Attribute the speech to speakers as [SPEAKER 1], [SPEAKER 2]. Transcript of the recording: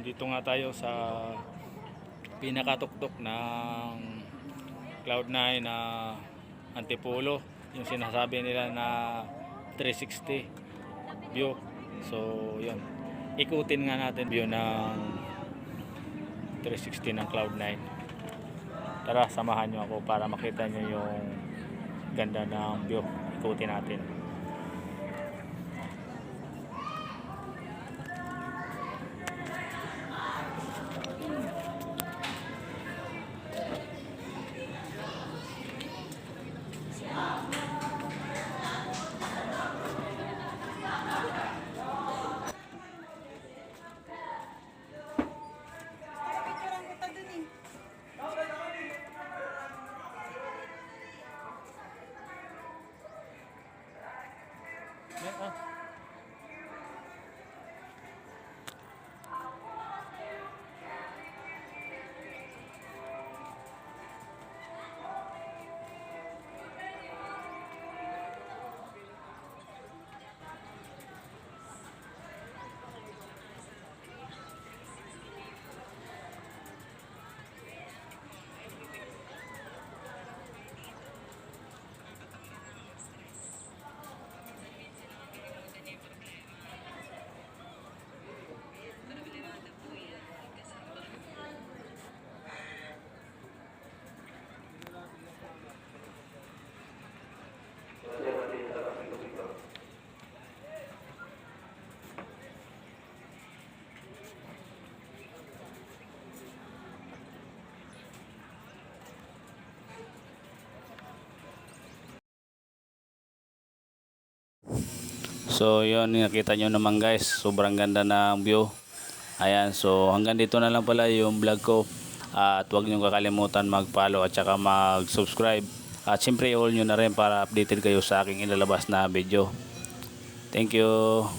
[SPEAKER 1] Nandito nga tayo sa pinakatuktok ng Cloud9 na Antipolo, yung sinasabi nila na 360 view. So yun, ikutin nga natin view ng 360 ng Cloud9. Tara, samahan nyo ako para makita nyo yung ganda ng view. Ikutin natin. So yun, nakita nyo naman guys, sobrang ganda ng view. Ayan, so hanggang dito na lang pala yung vlog ko. At huwag nyo kakalimutan mag-follow at saka mag-subscribe. At syempre all nyo na rin para updated kayo sa aking ilalabas na video. Thank you.